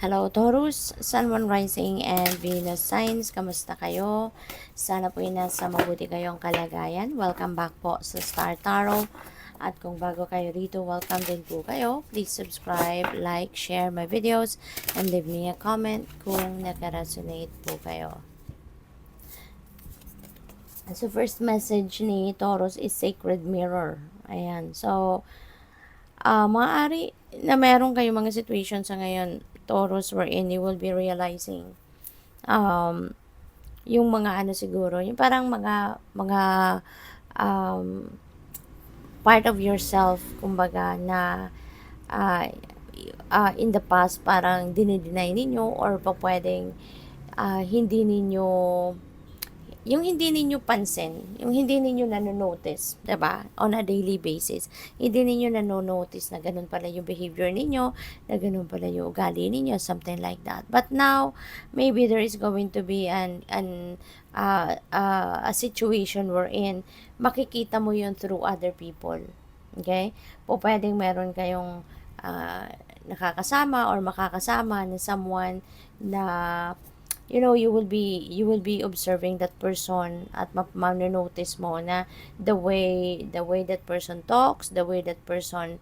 Hello Taurus, Sun, Moon, Rising, and Venus signs. Kamusta kayo? Sana po nasa mabuti kayong kalagayan. Welcome back po sa Star Tarot. At kung bago kayo rito, welcome din po kayo. Please subscribe, like, share my videos, and leave me a comment kung nakaresonate po kayo. So first message ni Taurus is Sacred Mirror. Ayan. So, maaari na meron kayong mga situations sa ngayon, Taurus, wherein you will be realizing yung mga ano siguro, yung parang mga um, part of yourself, kumbaga, na uh, in the past parang dinideny ninyo or pa pwedeng hindi ninyo yung hindi ninyo pansin, yung hindi ninyo nanonotice, 'di ba? On a daily basis. Hindi ninyo nanonotice na ganun pala yung behavior ninyo, na ganun pala yung ugali ninyo, something like that. But now, maybe there is going to be a situation wherein makikita mo yun through other people. Okay? Po pwedeng meron kayong nakakasama or makakasama na someone na you will be observing that person at manonotice mo na the way that person talks, the way that person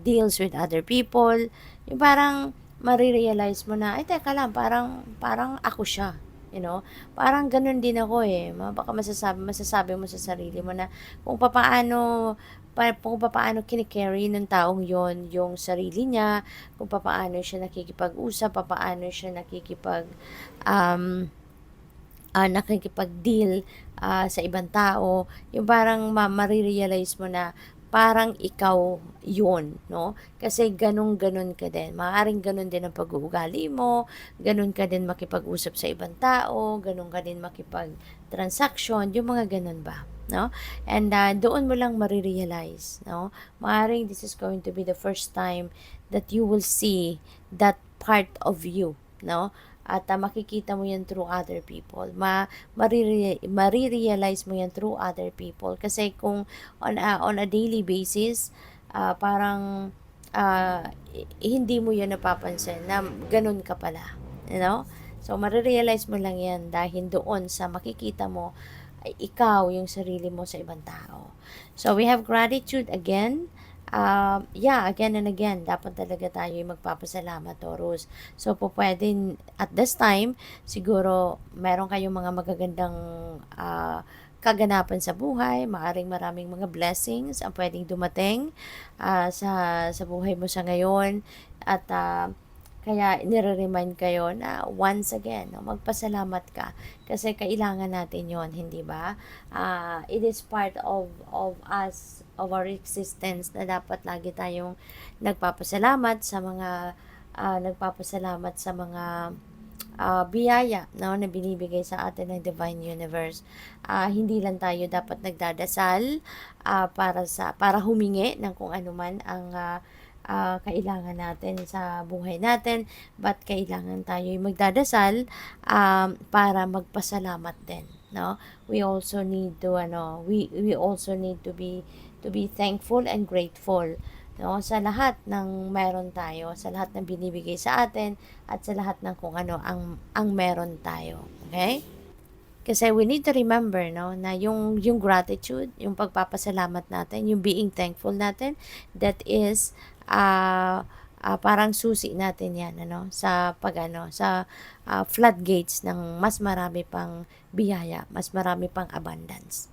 deals with other people, yung parang marirealize mo na, ay teka lang, parang ako siya. Parang ganun din ako eh. Baka masasabi mo sa sarili mo na kung papaano kinikerry ng taong yon yung sarili niya, kung papaano siya nakikipag-usap, papaano siya um, nakikipag-deal sa ibang tao, yung parang marirealize mo na parang ikaw yun, no? Kasi ganun-ganun ka din. Maaaring ganun din ang pag-uugali mo, ganun ka din makipag-usap sa ibang tao, ganun ka din makipag-transaction, yung mga ganun ba? No? And doon mo lang marirealize, no? Maaaring this is going to be the first time that you will see that part of you, no? At makikita mo yan through other people. Marirealize mo yan through other people. Kasi kung on a daily basis, parang hindi mo yan napapansin na ganun ka pala. So, marirealize mo lang yan dahil doon sa makikita mo ay ikaw yung sarili mo sa ibang tao. So, we have gratitude again. Again and again, dapat talaga tayo yung magpapasalamat, Taurus. So, po pwede, at this time, siguro, meron kayong mga magagandang kaganapan sa buhay, maaring maraming mga blessings ang pwedeng dumating sa buhay mo sa ngayon, at kaya nire-remind kayo na once again, no, magpasalamat ka kasi kailangan natin yon, hindi ba? It is part of us, of our existence, na dapat lagi tayong nagpapasalamat sa mga biyaya, no, na binibigay sa atin ng Divine Universe. Hindi lang tayo dapat nagdadasal para humingi ng kung ano man ang kailangan natin sa buhay natin, but kailangan tayo magdadasal para magpasalamat din, no? We also need to be thankful and grateful, no, sa lahat ng meron tayo, sa lahat ng binibigay sa atin, at sa lahat ng kung ano ang meron tayo. Okay? Kasi we need to remember, no, na yung gratitude, yung pagpapasalamat natin, yung being thankful natin, that is parang susi natin yan, sa floodgates ng mas marami pang biyaya, mas marami pang abundance.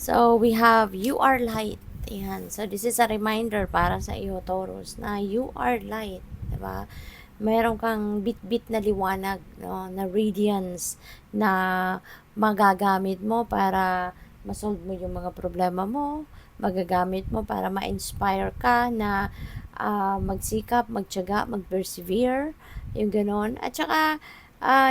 So, we have you are light. Ayan. So, this is a reminder para sa iyo, Taurus, na you are light. Diba? Meron kang bit-bit na liwanag, no, na radiance na magagamit mo para masolve mo yung mga problema mo, magagamit mo para ma-inspire ka na magsikap, magtiyaga, mag-persevere, yung ganon. At saka,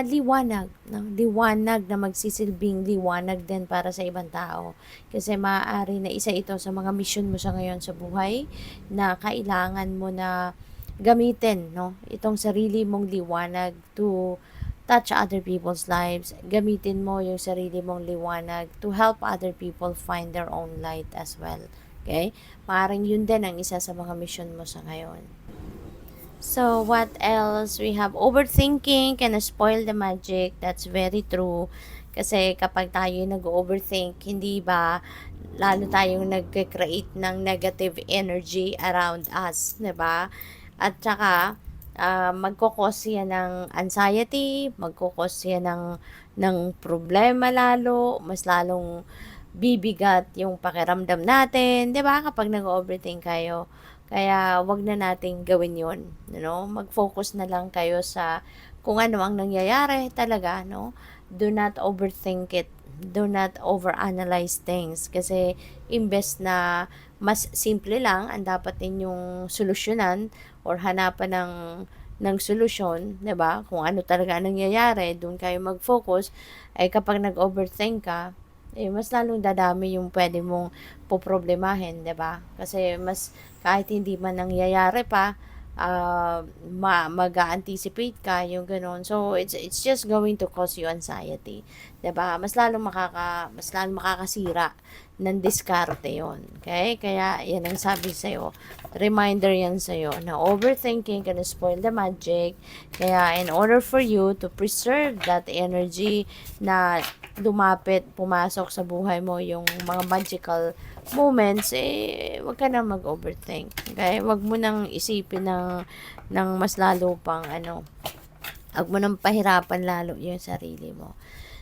liwanag, no? Liwanag na magsisilbing liwanag din para sa ibang tao. Kasi maaari na isa ito sa mga mission mo sa ngayon sa buhay na kailangan mo na gamitin, no? Itong sarili mong liwanag to touch other people's lives. Gamitin mo yung sarili mong liwanag to help other people find their own light as well. Okay? Maaaring yun din ang isa sa mga mission mo sa ngayon. So, what else? We have overthinking can spoil the magic. That's very true. Kasi kapag tayo nag-overthink, hindi ba, lalo tayong nag-create ng negative energy around us, 'di ba? At saka, magkokos yan ng anxiety, magkokos yan ng problema lalo, mas lalong bibigat yung pakiramdam natin, 'di ba? Kapag nag-overthink kayo. Kaya wag na nating gawin 'yon, Mag-focus na lang kayo sa kung ano ang nangyayari talaga, no? Do not overthink it. Do not overanalyze things kasi imbes na mas simple lang ang dapat ninyong solusyonan or hanapan ng solusyon, 'di ba? Kung ano talaga ang nangyayari, doon kayo mag-focus. Ay kapag nag-overthink ka, mas lalong dadami yung pwede mong poproblemahin, 'di ba? Kasi mas kahit hindi man nangyayari pa, mag-a-anticipate ka, yung gano'n. So, it's just going to cause you anxiety, 'di ba? Mas lalong makakasira ng diskarte 'yon. Okay? Kaya 'yan ang sabi sa'yo. Reminder 'yan sa'yo na overthinking can spoil the magic. Kaya in order for you to preserve that energy na pumasok sa buhay mo yung mga magical moments, wag ka na mag-overthink. Okay? Wag mo nang isipin ng mas lalo pang wag mo nang pahirapan lalo yung sarili mo.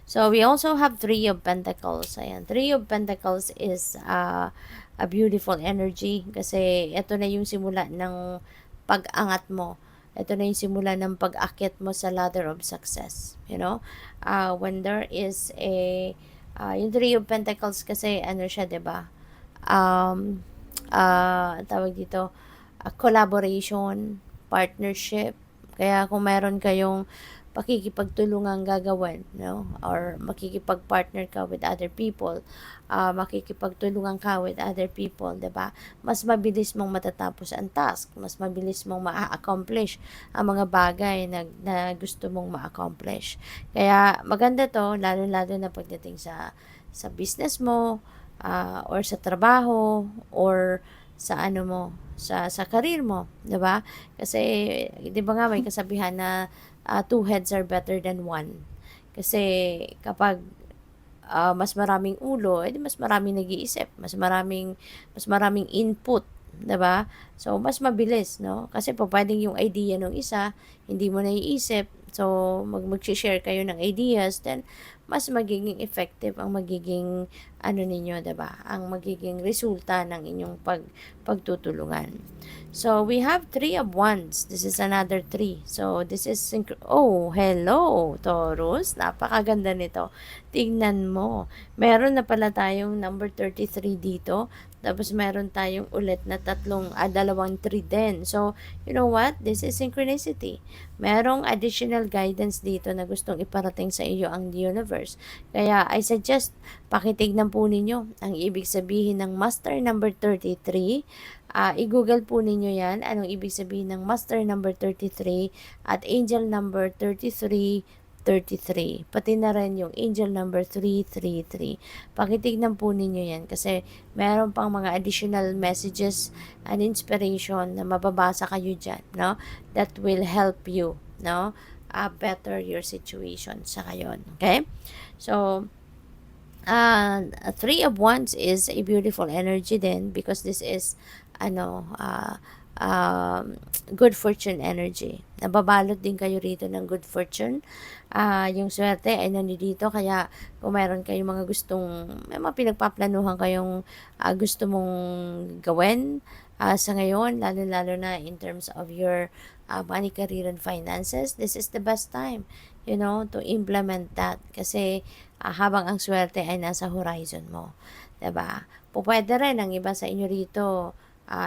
So, we also have Three of Pentacles. Ayan. Three of Pentacles is a beautiful energy kasi ito na yung simula ng pag-angat mo. Ito na yung simula ng pag-akit mo sa ladder of success. When there is yung Three of Pentacles kasi, siya, diba? Tawag dito, collaboration, partnership. Kaya kung meron kayong pakikipagtulungang gagawin, or makikipag-partner ka with other people, makikipagtulungan ka with other people, 'di ba? Mas mabilis mong matatapos ang task, mas mabilis mong ma-accomplish ang mga bagay na gusto mong ma-accomplish. Kaya maganda 'to, lalo-lalo na pagdating sa business mo, or sa trabaho, or sa sa career mo, 'di ba? Kasi 'di ba nga may kasabihan na two heads are better than one. Kasi kapag mas maraming ulo, edi mas maraming nag-iisip, mas maraming input, 'di ba? So mas mabilis, no? Kasi po pwedeng yung idea ng isa hindi mo naiisip, so mag-share kayo ng ideas, then mas magiging effective ang magiging ninyo, 'di ba? Ang magiging resulta ng inyong pagtutulungan. So, we have Three of Wands. This is another three. So, this is oh, hello, Taurus. Napakaganda nito. Tingnan mo. Meron na pala tayong number 33 dito. Tapos, meron tayong ulit na dalawang 3 din. So, you know what? This is synchronicity. Merong additional guidance dito na gustong iparating sa iyo ang universe. Kaya, I suggest, pakitignan po ninyo ang ibig sabihin ng Master number 33. I-google po ninyo yan, anong ibig sabihin ng Master number 33 at Angel number 33. Pati na rin yung Angel number 333. Pakitignan po ninyo yan kasi meron pang mga additional messages and inspiration na mababasa kayo dyan, no? That will help you, no? Better your situation sa ngayon. Okay? So, Three of Wands is a beautiful energy then because this is good fortune energy. Nababalot din kayo rito ng good fortune. Yung swerte ay nandito kaya kung meron kayong may mga pinagpaplanuhan kayong gusto mong gawin sa ngayon, lalo-lalo na in terms of your money, career, and finances, this is the best time, to implement that. Kasi habang ang swerte ay nasa horizon mo. 'Di ba? Pwede rin ang iba sa inyo rito,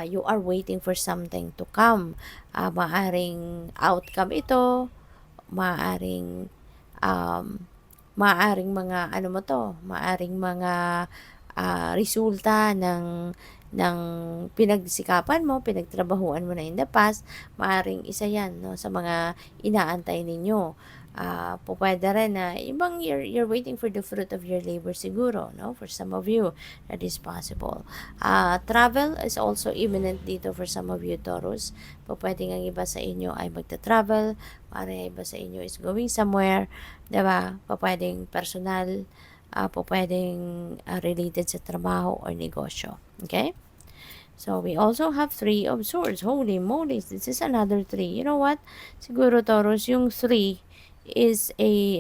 you are waiting for something to come. Maaring outcome ito, maaring maaring mga resulta ng pinagsikapan mo, pinagtrabahuan mo na in the past, maaring isa yan, no, sa mga inaantay ninyo. Pwede rin na ibang you're waiting for the fruit of your labor siguro, no? For some of you, that is possible. Travel is also imminent dito for some of you, Taurus. Pwede ang iba sa inyo ay magta-travel, para iba sa inyo is going somewhere, diba? Pwedeng personal, pwedeng related sa trabaho or negosyo. Okay? So, we also have 3 of swords. Holy moly, this is another 3. You know what? Siguro, Taurus, yung 3 is a,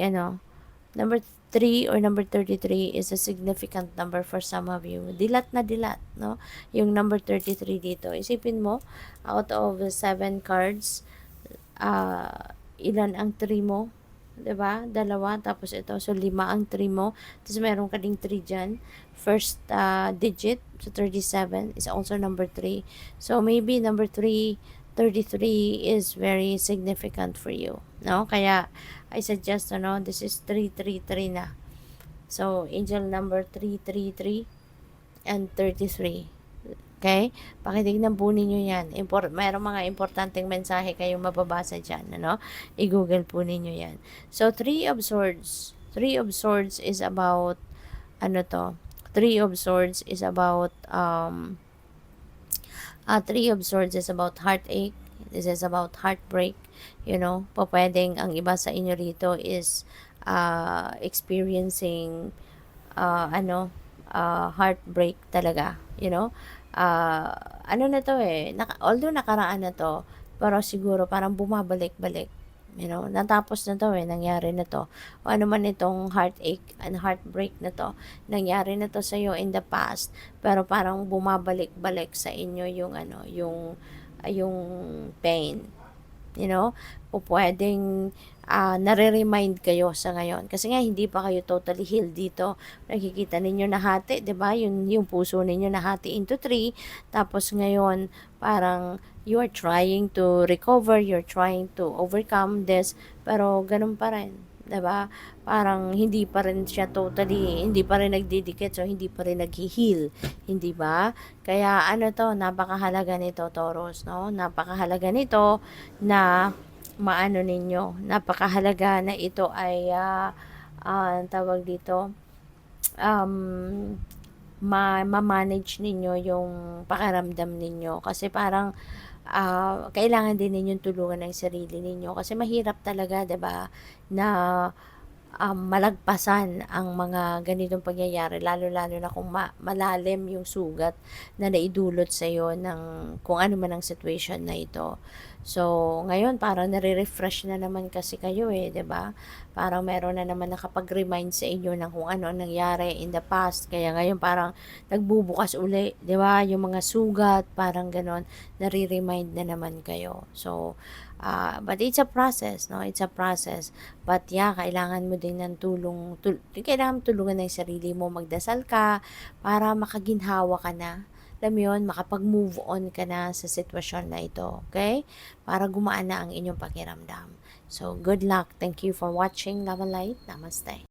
number 3 or number 33 is a significant number for some of you. Dilat na dilat, no? Yung number 33 dito. Isipin mo, out of 7 cards, ilan ang 3 mo? 'Di ba? Dalawa, tapos ito. So, 5 ang 3 mo. Tapos, meron ka ding 3 dyan. First digit, so 37, is also number 3. So, maybe number 3, 33 is very significant for you. No? Kaya, I suggest, this is 333 na. So, angel number 333 and 33. Okay? Pakitignan po ninyo yan. Mayroong mga importanteng mensahe kayong mababasa dyan. I-google po ninyo yan. So, 3 of Swords. 3 of Swords is about, 3 of Swords is about, 3 of Swords is about heartache. This is about heartbreak. Pwedeng ang iba sa inyo rito is experiencing, heartbreak talaga. Na to although nakaraan na to, pero siguro parang bumabalik-balik. Natapos na to nangyari na to. O ano man itong heartache and heartbreak na to, nangyari na to sa iyo in the past, pero parang bumabalik-balik sa inyo yung pain. Pwedeng nare-remind kayo sa ngayon. Kasi nga, hindi pa kayo totally healed dito. Nakikita ninyo nahati, di ba? Yung puso ninyo nahati into 3. Tapos ngayon, parang you are trying to recover, you're trying to overcome this, pero ganun pa rin. Diba? Parang hindi pa rin siya totally, hindi pa rin nagdidikit, so hindi pa rin nag-heal. Hindi ba? Kaya napakahalaga nito, Taurus, no? Napakahalaga nito na maano ninyo. Napakahalaga na ito ay tawag dito, ma-manage ninyo yung pakiramdam ninyo. Kasi parang kailangan din ninyong tulungan ng sarili ninyo. Kasi mahirap talaga, 'di ba, na malagpasan ang mga ganitong pangyayari, lalo-lalo na kung malalim yung sugat na naidulot sa iyo ng kung ano man ang situation na ito. So, ngayon parang nare-refresh na naman kasi kayo 'di ba? Parang meron na naman nakapag-remind sa inyo ng kung ano ang nangyari in the past. Kaya ngayon parang nagbubukas uli, 'di ba? Yung mga sugat, parang ganon, nare-remind na naman kayo. So, but it's a process, no? It's a process. But yeah, kailangan mo din ng kailangan tulungan ng sarili mo. Magdasal ka para makaginhawa ka na. Alam mo yun, makapag-move on ka na sa sitwasyon na ito. Okay? Para gumaan na ang inyong pakiramdam. So, good luck. Thank you for watching Love and Light. Namaste.